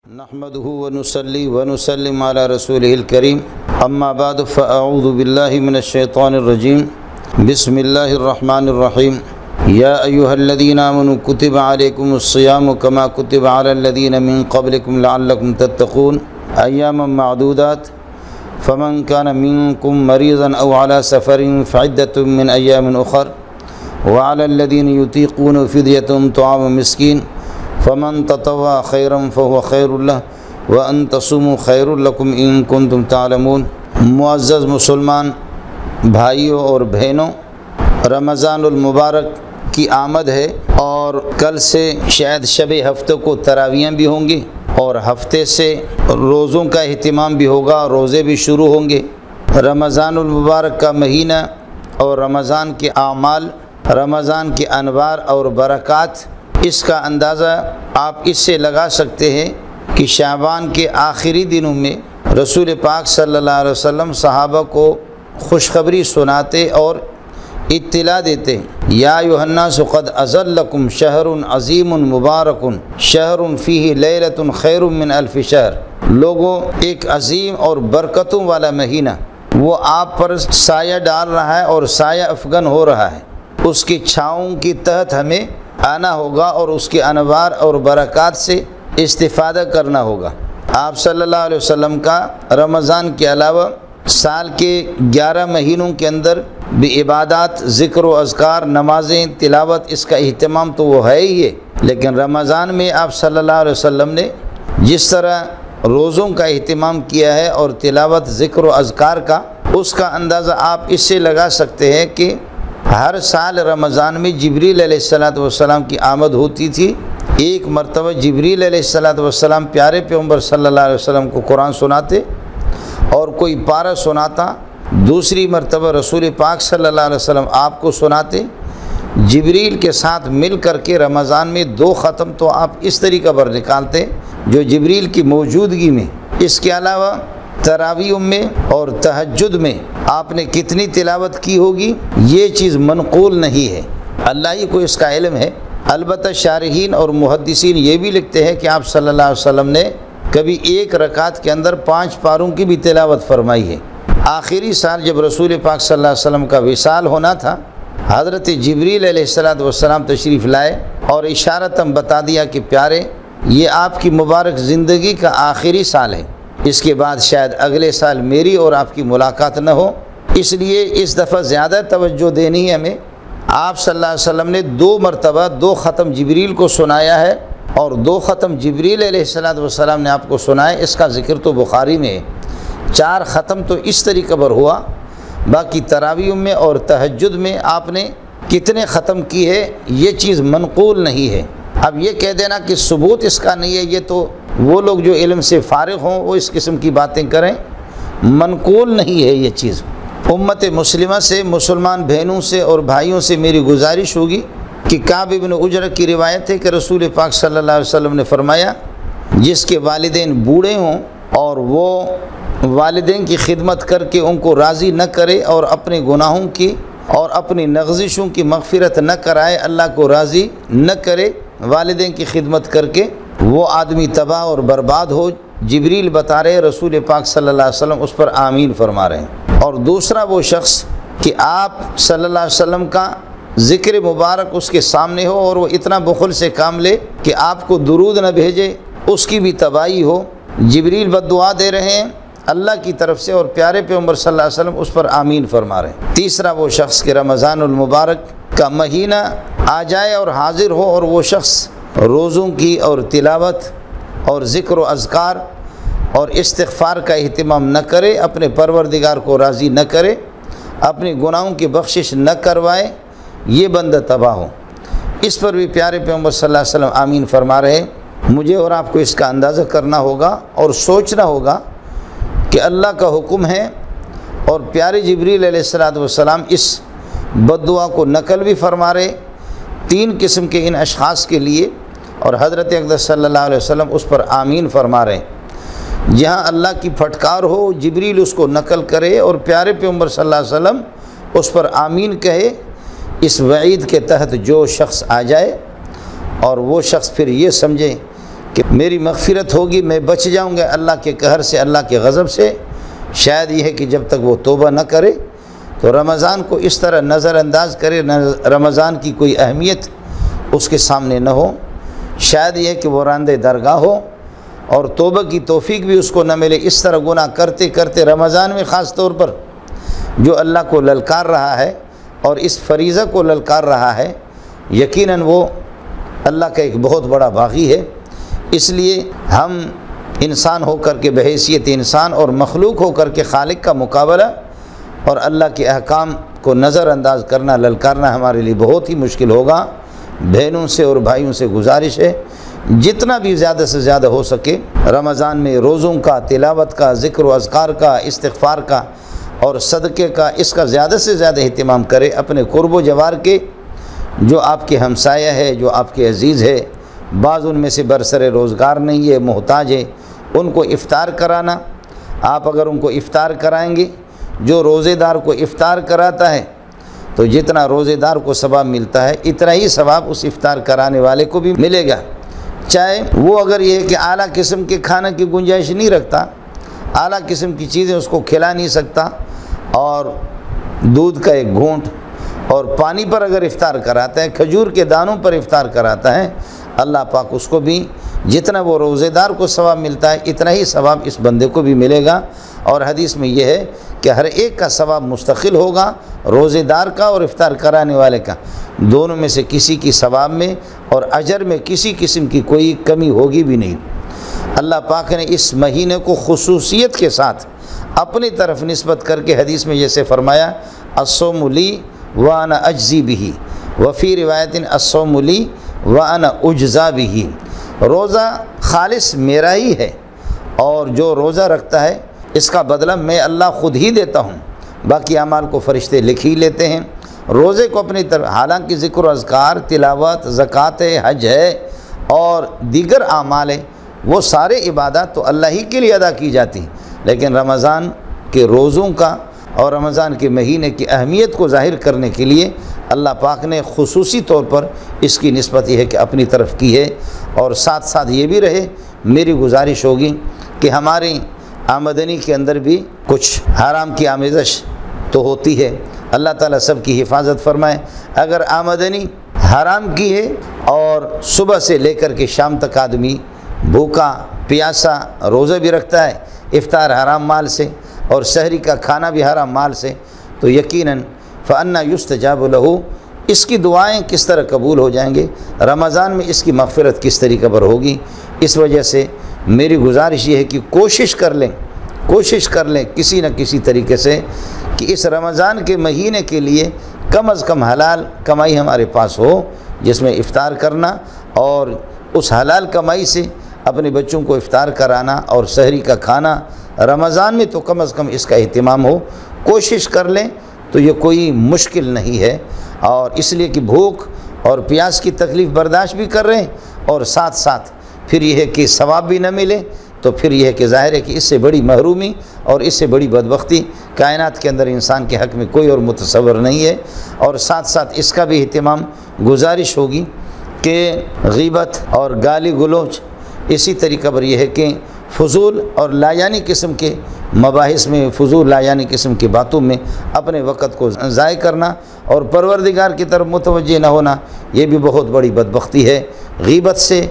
نحمده ونصلي ونسلم على رسوله الكريم اما بعد فاعوذ بالله من الشيطان الرجيم بسم الله الرحمن الرحيم يا ايها الذين امنوا كتب عليكم الصيام كما كتب على الذين من قبلكم لعلكم تتقون اياما معدودات فمن كان منكم مريضا او على سفر فعدة من ايام اخر وعلى الذين يطيقون فدية طعام مسكين فمن تطوع خيرا فهو خير له وان تصوموا خير لكم ان كنتم تعلمون۔ معزز مسلمان بھائیوں اور بہنوں، رمضان المبارک کی آمد ہے اور کل سے شاید شب ہفتہ کو تراویحیں بھی ہوں گی اور ہفتے سے روزوں کا اہتمام بھی ہوگا، روزے بھی شروع ہوں گے۔ رمضان المبارک کا مہینہ اور رمضان کے اعمال، رمضان کے انوار اور برکات، اس کا اندازہ آپ اس سے لگا سکتے ہیں کہ شعبان کے آخری دنوں میں رسول پاک صلی اللہ علیہ وسلم صحابہ کو خوشخبری سناتے اور اطلاع دیتے، یا ایھا الناس قد اضلکم شہر عظیم مبارک شہر فیہ لیلۃ خیر من الف شہر۔ لوگوں، ایک عظیم اور برکتوں والا مہینہ وہ آپ پر سایہ ڈال رہا ہے اور سایہ افغن ہو رہا ہے، اس کی چھاؤں کی تحت ہمیں آنا ہوگا اور اس کے انوار اور برکات سے استفادہ کرنا ہوگا۔ آپ صلی اللہ علیہ وسلم کا رمضان کے علاوہ سال کے 11 مہینوں کے اندر بھی عبادات، ذکر و اذکار، نمازیں، تلاوت، اس کا اہتمام تو وہ ہے ہی ہے، لیکن رمضان میں آپ صلی اللہ علیہ وسلم نے جس طرح روزوں کا اہتمام کیا ہے اور تلاوت، ذکر و اذکار کا، اس کا اندازہ آپ اس سے لگا سکتے ہیں کہ ہر سال رمضان میں جبریل علیہ السلام کی آمد ہوتی تھی۔ ایک مرتبہ جبریل علیہ السلام پیارے پیغمبر صلی اللہ علیہ وسلم کو قرآن سناتے اور کوئی پارہ سناتا، دوسری مرتبہ رسول پاک صلی اللہ علیہ وسلم آپ کو سناتے۔ جبریل کے ساتھ مل کر کے رمضان میں 2 ختم تو آپ اس طریقہ پر نکالتے جو جبریل کی موجودگی میں۔ اس کے علاوہ تراویح میں اور تہجد میں آپ نے کتنی تلاوت کی ہوگی، یہ چیز منقول نہیں ہے، اللہ ہی کو اس کا علم ہے۔ البتہ شارحین اور محدثین یہ بھی لکھتے ہیں کہ آپ صلی اللہ علیہ وسلم نے کبھی ایک رکعت کے اندر 5 پاروں کی بھی تلاوت فرمائی ہے۔ آخری سال جب رسول پاک صلی اللہ علیہ وسلم کا وصال ہونا تھا، حضرت جبریل علیہ السلام تشریف لائے اور اشارتاً بتا دیا کہ پیارے، یہ آپ کی مبارک زندگی کا آخری سال ہے، اس کے بعد شاید اگلے سال میری اور آپ کی ملاقات نہ ہو، اس لیے اس دفعہ زیادہ توجہ دینی ہے ہمیں۔ آپ صلی اللہ علیہ وسلم نے 2 مرتبہ 2 ختم جبریل کو سنایا ہے اور 2 ختم جبریل علیہ السلام نے آپ کو سنائے، اس کا ذکر تو بخاری میں ہے۔ 4 ختم تو اس طریقے پر ہوا، باقی تراویح میں اور تہجد میں آپ نے کتنے ختم کی ہے یہ چیز منقول نہیں ہے۔ اب یہ کہہ دینا کہ ثبوت اس کا نہیں ہے، یہ تو وہ لوگ جو علم سے فارغ ہوں وہ اس قسم کی باتیں کریں، منقول نہیں ہے یہ چیز۔ امت مسلمہ سے، مسلمان بہنوں سے اور بھائیوں سے میری گزارش ہوگی کہ کعب بن عجرہ کی روایت ہے کہ رسول پاک صلی اللہ علیہ وسلم نے فرمایا، جس کے والدین بوڑھے ہوں اور وہ والدین کی خدمت کر کے ان کو راضی نہ کرے اور اپنے گناہوں کی اور اپنی نغزشوں کی مغفرت نہ کرائے، اللہ کو راضی نہ کرے والدین کی خدمت کر کے، وہ آدمی تباہ اور برباد ہو۔ جبریل بتا رہے، رسول پاک صلی اللہ علیہ وسلم اس پر آمین فرما رہے ہیں۔ اور دوسرا وہ شخص کہ آپ صلی اللہ علیہ وسلم کا ذکر مبارک اس کے سامنے ہو اور وہ اتنا بخل سے کام لے کہ آپ کو درود نہ بھیجے، اس کی بھی تباہی ہو۔ جبریل بددعا دے رہے ہیں اللہ کی طرف سے اور پیارے پیغمبر صلی اللہ علیہ وسلم اس پر آمین فرما رہے ہیں۔ تیسرا وہ شخص کہ رمضان المبارک کا مہینہ آ جائے اور حاضر ہو اور وہ شخص روزوں کی اور تلاوت اور ذکر و اذکار اور استغفار کا اہتمام نہ کرے، اپنے پروردگار کو راضی نہ کرے، اپنے گناہوں کی بخشش نہ کروائے، یہ بندہ تباہ ہو۔ اس پر بھی پیارے پیغمبر صلی اللہ علیہ وسلم آمین فرما رہے ہیں۔ مجھے اور آپ کو اس کا اندازہ کرنا ہوگا اور سوچنا ہوگا کہ اللہ کا حکم ہے اور پیارے جبریل علیہ السلام اس بددعا کو نقل بھی فرما رہے 3 قسم کے ان اشخاص کے لیے، اور حضرت اقدس صلی اللہ علیہ وسلم اس پر آمین فرما رہے ہیں۔ جہاں اللہ کی پھٹکار ہو، جبریل اس کو نقل کرے اور پیارے پیغمبر صلی اللہ علیہ وسلم اس پر آمین کہے، اس وعید کے تحت جو شخص آ جائے اور وہ شخص پھر یہ سمجھے کہ میری مغفرت ہوگی، میں بچ جاؤں گا اللہ کے قہر سے، اللہ کے غضب سے، شاید یہ ہے کہ جب تک وہ توبہ نہ کرے تو رمضان کو اس طرح نظر انداز کرے، رمضان کی کوئی اہمیت اس کے سامنے نہ ہو، شاید یہ ہے کہ وہ راندے درگاہ ہو اور توبہ کی توفیق بھی اس کو نہ ملے۔ اس طرح گناہ کرتے کرتے رمضان میں خاص طور پر جو اللہ کو للکار رہا ہے اور اس فریضہ کو للکار رہا ہے، یقیناً وہ اللہ کا ایک بہت بڑا باغی ہے۔ اس لیے ہم انسان ہو کر کے بحیثیت انسان اور مخلوق ہو کر کے خالق کا مقابلہ اور اللہ کے احکام کو نظر انداز کرنا، للکارنا ہمارے لیے بہت ہی مشکل ہوگا۔ بہنوں سے اور بھائیوں سے گزارش ہے جتنا بھی زیادہ سے زیادہ ہو سکے رمضان میں روزوں کا، تلاوت کا، ذکر و اذکار کا، استغفار کا اور صدقے کا، اس کا زیادہ سے زیادہ اہتمام کرے۔ اپنے قرب و جوار کے جو آپ کے ہمسایہ ہے، جو آپ کے عزیز ہے، بعض ان میں سے برسر روزگار نہیں ہے، محتاج ہے، ان کو افطار کرانا۔ آپ اگر ان کو افطار کرائیں گے، جو روزے دار کو افطار کراتا ہے تو جتنا روزے دار کو ثواب ملتا ہے اتنا ہی ثواب اس افطار کرانے والے کو بھی ملے گا، چاہے وہ اگر یہ ہے کہ اعلیٰ قسم کے کھانا کی گنجائش نہیں رکھتا، اعلیٰ قسم کی چیزیں اس کو کھلا نہیں سکتا، اور دودھ کا ایک گھونٹ اور پانی پر اگر افطار کراتا ہے، کھجور کے دانوں پر افطار کراتا ہے، اللہ پاک اس کو بھی جتنا وہ روزے دار کو ثواب ملتا ہے اتنا ہی ثواب اس بندے کو بھی ملے گا۔ اور حدیث میں یہ ہے کہ ہر ایک کا ثواب مستقل ہوگا، روزے دار کا اور افطار کرانے والے کا، دونوں میں سے کسی کی ثواب میں اور اجر میں کسی قسم کی کوئی کمی ہوگی بھی نہیں۔ اللہ پاک نے اس مہینے کو خصوصیت کے ساتھ اپنی طرف نسبت کر کے حدیث میں جیسے فرمایا الصوم لی وانا اجزی بہ، وفی روایت الصوم لی وانا اجزا بہ، روزہ خالص میرا ہی ہے اور جو روزہ رکھتا ہے اس کا بدلہ میں اللہ خود ہی دیتا ہوں، باقی اعمال کو فرشتے لکھ ہی لیتے ہیں۔ روزے کو اپنی طرف، حالانکہ ذکر و اذکار، تلاوت، زکوٰۃ ہے، حج ہے اور دیگر اعمال ہیں، وہ سارے عبادات تو اللہ ہی کے لیے ادا کی جاتی ہیں، لیکن رمضان کے روزوں کا اور رمضان کے مہینے کی اہمیت کو ظاہر کرنے کے لیے اللہ پاک نے خصوصی طور پر اس کی نسبت یہ ہے کہ اپنی طرف کی ہے۔ اور ساتھ ساتھ یہ بھی رہے، میری گزارش ہوگی کہ ہماری آمدنی کے اندر بھی کچھ حرام کی آمیزش تو ہوتی ہے، اللہ تعالیٰ سب کی حفاظت فرمائے۔ اگر آمدنی حرام کی ہے اور صبح سے لے کر کے شام تک آدمی بھوکا پیاسا روزہ بھی رکھتا ہے، افطار حرام مال سے اور سحری کا کھانا بھی حرام مال سے، تو یقیناً فَأَنَّا يُسْتَجَابُ لَهُ، اس کی دعائیں کس طرح قبول ہو جائیں گے، رمضان میں اس کی مغفرت کس طریقے پر ہوگی۔ اس وجہ سے میری گزارش یہ ہے کہ کوشش کر لیں کسی نہ کسی طریقے سے کہ اس رمضان کے مہینے کے لیے کم از کم حلال کمائی ہمارے پاس ہو، جس میں افطار کرنا اور اس حلال کمائی سے اپنے بچوں کو افطار کرانا اور سحری کا کھانا رمضان میں تو کم از کم اس کا اہتمام ہو۔ کوشش کر لیں تو یہ کوئی مشکل نہیں ہے، اور اس لیے کہ بھوک اور پیاس کی تکلیف برداشت بھی کر رہے ہیں اور ساتھ ساتھ پھر یہ ہے کہ ثواب بھی نہ ملے، تو پھر یہ ہے کہ ظاہر ہے کہ اس سے بڑی محرومی اور اس سے بڑی بدبختی کائنات کے اندر انسان کے حق میں کوئی اور متصور نہیں ہے۔ اور ساتھ ساتھ اس کا بھی اہتمام گزارش ہوگی کہ غیبت اور گالی گلوچ، اسی طریقہ پر یہ ہے کہ فضول اور لایانی قسم کے مباحث میں، فضول لایانی قسم کی باتوں میں اپنے وقت کو ضائع کرنا اور پروردگار کی طرف متوجہ نہ ہونا، یہ بھی بہت بڑی بدبختی ہے۔ غیبت سے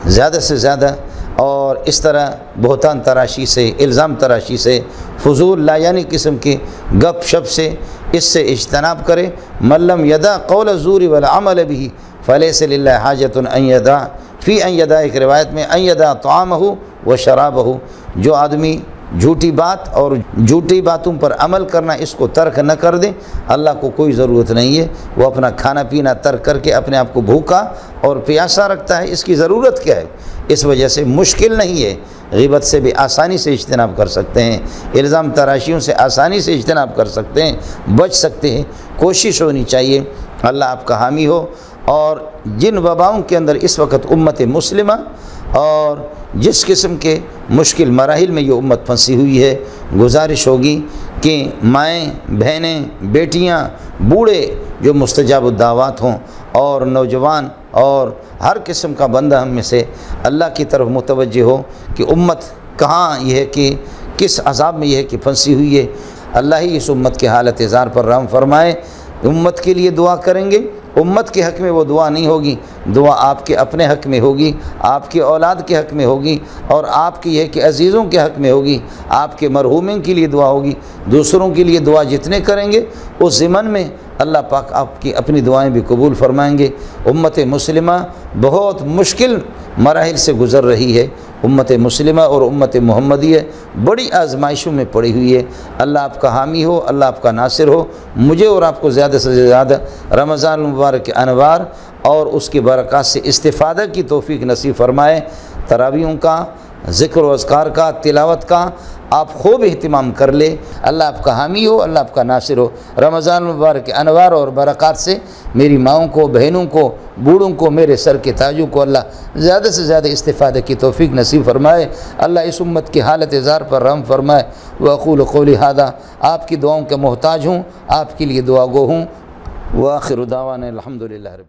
زیادہ اور اس طرح بہتان تراشی سے، الزام تراشی سے، فضول لایانی قسم کے گپ شپ سے، اس سے اجتناب کرے۔ من لم یدع قول الزور والعمل به فلیس للہ حاجۃ ان یدع فی ان یدع، ایک روایت میں ان یدع طعامہ و شرابہ، جو آدمی جھوٹی بات اور جھوٹی باتوں پر عمل کرنا اس کو ترک نہ کر دے، اللہ کو کوئی ضرورت نہیں ہے، وہ اپنا کھانا پینا ترک کر کے اپنے آپ کو بھوکا اور پیاسا رکھتا ہے، اس کی ضرورت کیا ہے؟ اس وجہ سے مشکل نہیں ہے، غیبت سے بھی آسانی سے اجتناب کر سکتے ہیں، الزام تراشیوں سے آسانی سے اجتناب کر سکتے ہیں، بچ سکتے ہیں۔ کوشش ہونی چاہیے، اللہ آپ کا حامی ہو۔ اور جن وباؤں کے اندر اس وقت امت مسلمہ اور جس قسم کے مشکل مراحل میں یہ امت پھنسی ہوئی ہے، گزارش ہوگی کہ مائیں، بہنیں، بیٹیاں، بوڑھے جو مستجاب الدعوات ہوں، اور نوجوان اور ہر قسم کا بندہ ہم میں سے اللہ کی طرف متوجہ ہو کہ امت کہاں یہ ہے کہ کس عذاب میں یہ ہے کہ پھنسی ہوئی ہے۔ اللہ ہی اس امت کے حالت اظہار پر رحم فرمائے۔ امت کے لیے دعا کریں گے، امت کے حق میں وہ دعا نہیں ہوگی، دعا آپ کے اپنے حق میں ہوگی، آپ کے اولاد کے حق میں ہوگی، اور آپ کی یہ کہ عزیزوں کے حق میں ہوگی، آپ کے مرحومین کے لیے دعا ہوگی۔ دوسروں کے لیے دعا جتنے کریں گے اس ضمن میں اللہ پاک آپ کی اپنی دعائیں بھی قبول فرمائیں گے۔ امت مسلمہ بہت مشکل مراحل سے گزر رہی ہے۔ امت مسلمہ اور امت محمدیہ بڑی آزمائشوں میں پڑی ہوئی ہے۔ اللہ آپ کا حامی ہو، اللہ آپ کا ناصر ہو، مجھے اور آپ کو زیادہ سے زیادہ رمضان المبارک کے انوار اور اس کی برکات سے استفادہ کی توفیق نصیب فرمائے۔ تراویحوں کا، ذکر و اذکار کا، تلاوت کا آپ خوب اہتمام کر لے۔ اللہ آپ کا حامی ہو، اللہ آپ کا ناصر ہو۔ رمضان المبارک کے انوار اور برکات سے میری ماؤں کو، بہنوں کو، بوڑھوں کو، میرے سر کے تاجوں کو اللہ زیادہ سے زیادہ استفادہ کی توفیق نصیب فرمائے۔ اللہ اس امت کی حالت اظہار پر رحم فرمائے۔ وأقول قولی ھذا، آپ کی دعاؤں کے محتاج ہوں، آپ کے لیے دعا گو ہوں۔ وآخر دعوانا الحمدللہ رب